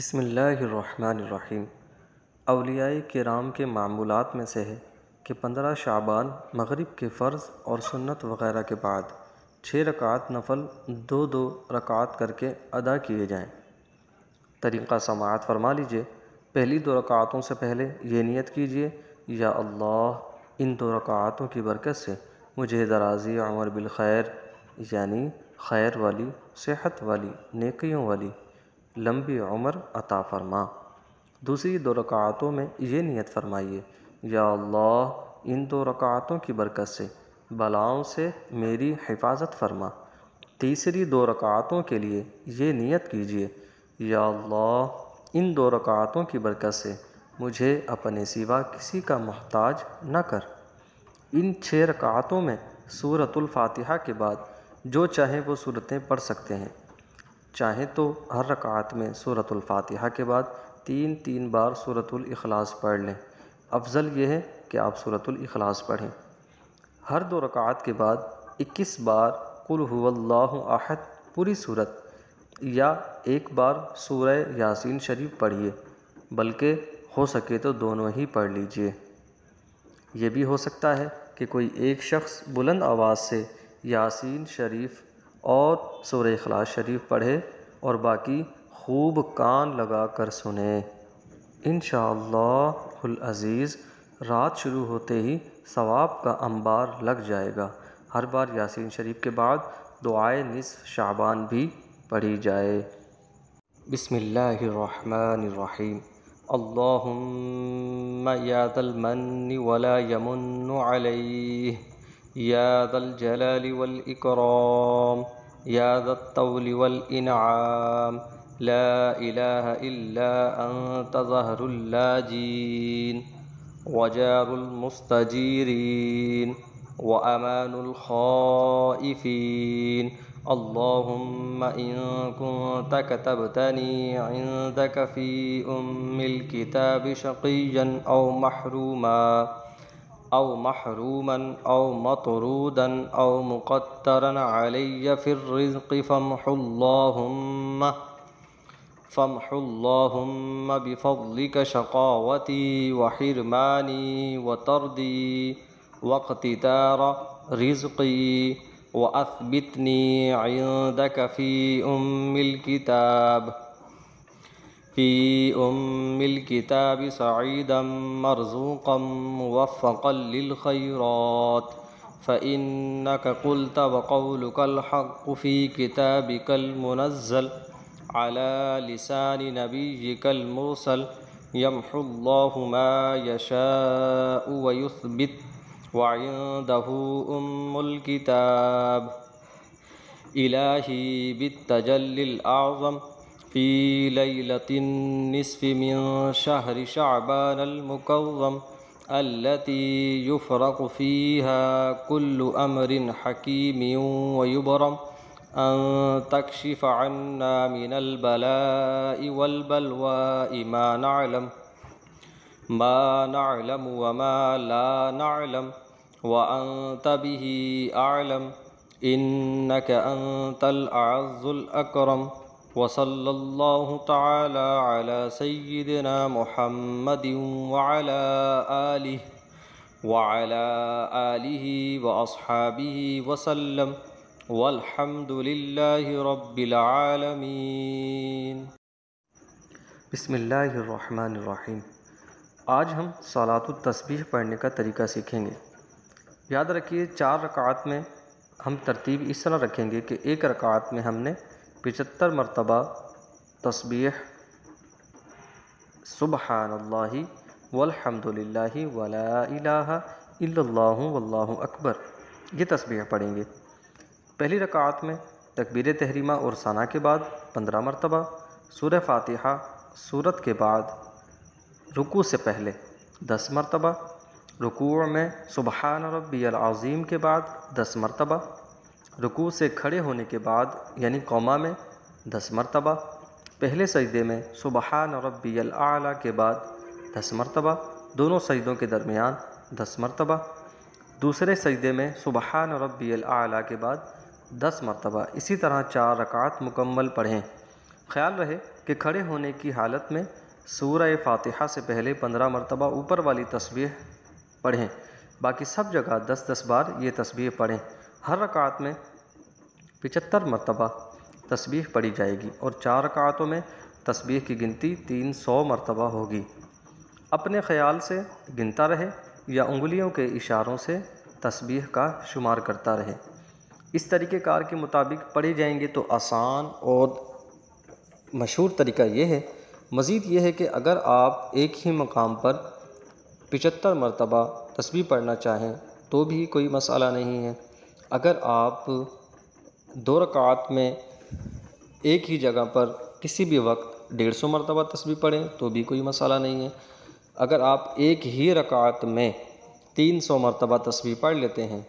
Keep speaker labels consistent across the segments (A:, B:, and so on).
A: بسم اللہ الرحمن الرحیم۔ اولیاء کرام کے معمولات میں سے ہے کہ 15 شعبان مغرب کے فرض اور سنت وغیرہ کے بعد 6 رکعات نفل 2 رکعات کر کے ادا کیے جائیں۔ طریقہ سماعت فرما لیجئے۔ پہلی 2 رکعاتوں سے پہلے یہ نیت کیجئے، یا اللہ ان 2 رکعاتوں کی برکت سے مجھے درازی عمر بالخیر، یعنی خیر والی، صحت والی، نیکیوں والی لمبی عمر عطا فرما۔ دوسری 2 رکعاتوں میں یہ نیت فرمائیے، یا اللہ ان 2 رکعاتوں کی برکت سے بلاؤں سے میری حفاظت فرما۔ تیسری 2 رکعاتوں کے لیے یہ نیت کیجیے، یا اللہ ان 2 رکعاتوں کی برکت سے مجھے اپنے سوا کسی کا محتاج نہ کر۔ ان 6 رکعاتوں میں سورۃ الفاتحہ کے بعد جو چاہیں وہ سورتیں پڑھ سکتے ہیں۔ چاہیں تو ہر رکعت میں سورۃ الفاتحہ کے بعد 3 بار سورۃ الاخلاص پڑھ لیں۔ افضل یہ ہے کہ آپ سورۃ الاخلاص پڑھیں۔ ہر 2 رکعت کے بعد 21 بار قل ھو اللہ احد پوری سورت یا 1 بار سورہ یاسین شریف پڑھیے، بلکہ ہو سکے تو دونوں ہی پڑھ لیجئے۔ یہ بھی ہو سکتا ہے کہ کوئی ایک شخص بلند آواز سے یاسین شریف اور سورہ اخلاص شریف پڑھے اور باقی خوب کان لگا کر سنیں۔ انشاءاللہ العزیز رات شروع ہوتے ہی ثواب کا انبار لگ جائے گا۔ ہر بار یاسین شریف کے بعد دعائے نصف شعبان بھی پڑھی جائے۔ بسم اللہ الرحمن الرحیم۔ اللہم یا ذا المن ولا یمن علیہ، یا ذا الجلال والاکرام، یا ذا الطول والانعام، لا الہ الا انت ظہر اللاجین وجار المستجیرین وامان الخائفین۔ اللہم ان کنت کتبتنی عندک فی الکتاب شقیا او محروما او مطرودا او مقترا علی فی الرزق فامح اللہم بفضلک شقاوتی وحرمانی وطردی واقتدار رزقی واثبتنی عندک فی الکتاب سعیدا مرزوقا موفقا للخیرات، فإنک قلت وقولک الحق فی کتابک المنزل على لسان نبیک المرسل، یمحو اللہ ما یشاء ویثبت وعنده الکتاب۔ الہی بالتجلی الاعظم فی لیلۃ النصف من شہر شعبان المکرم التي يفرق فيها كل أمر حكيم ويبرم، أن تكشف عنا من البلاء والبلواء ما نعلم وما لا نعلم، وأنت به أعلم، إنك أنت الأعز الأكرم۔ وصلى الله تعالى على سيدنا محمد وعلى آله وأصحابه وسلم، والحمد لله رب العالمين۔ بسم اللہ الرحمن الرحیم۔ آج ہم صلاۃ التسبیح پڑھنے کا طریقہ سیکھیں گے۔ یاد رکھیے 4 رکعات میں ہم ترتیب اس طرح رکھیں گے کہ ایک رکعت میں ہم نے 75 مرتبہ تسبیح سبحان اللہ والحمد للہ ولا الہ الا اللہ واللہ اکبر یہ تسبیح پڑھیں گے۔ پہلی رکعت میں تکبیر تحریمہ اور ثنا کے بعد 15 مرتبہ، سورہ فاتحہ سورت کے بعد رکوع سے پہلے 10 مرتبہ، رکوع میں سبحان ربی العظیم کے بعد 10 مرتبہ، رکوع سے کھڑے ہونے کے بعد یعنی قوما میں 10 مرتبہ، پہلے سجدے میں سبحان ربی الاعلیٰ کے بعد 10 مرتبہ، دونوں سجدوں کے درمیان 10 مرتبہ، دوسرے سجدے میں سبحان ربی الاعلیٰ کے بعد 10 مرتبہ۔ اسی طرح 4 رکعات مکمل پڑھیں۔ خیال رہے کہ کھڑے ہونے کی حالت میں سورہ فاتحہ سے پہلے 15 مرتبہ اوپر والی تسبیح پڑھیں، باقی سب جگہ 10 بار یہ تسبیح پڑھیں۔ ہر رکعت میں 75 مرتبہ تسبیح پڑھی جائے گی اور 4 رکعتوں میں تسبیح کی گنتی 300 مرتبہ ہوگی۔ اپنے خیال سے گنتا رہے یا انگلیوں کے اشاروں سے تسبیح کا شمار کرتا رہے۔ اس طریقہ کار کے مطابق پڑھے جائیں گے تو آسان اور مشہور طریقہ یہ ہے۔ مزید یہ ہے کہ اگر آپ ایک ہی مقام پر 75 مرتبہ تسبیح پڑھنا چاہیں تو بھی کوئی مسئلہ نہیں ہے۔ اگر آپ 2 رکعات میں ایک ہی جگہ پر کسی بھی وقت 150 مرتبہ تسبیح پڑھیں تو بھی کوئی مسئلہ نہیں ہے۔ اگر آپ ایک ہی رکعت میں 300 مرتبہ تسبیح پڑھ لیتے ہیں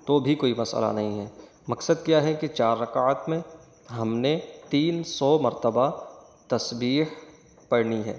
A: تو بھی کوئی مسئلہ نہیں ہے۔ مقصد کیا ہے کہ 4 رکعت میں ہم نے 300 مرتبہ تسبیح پڑھنی ہے۔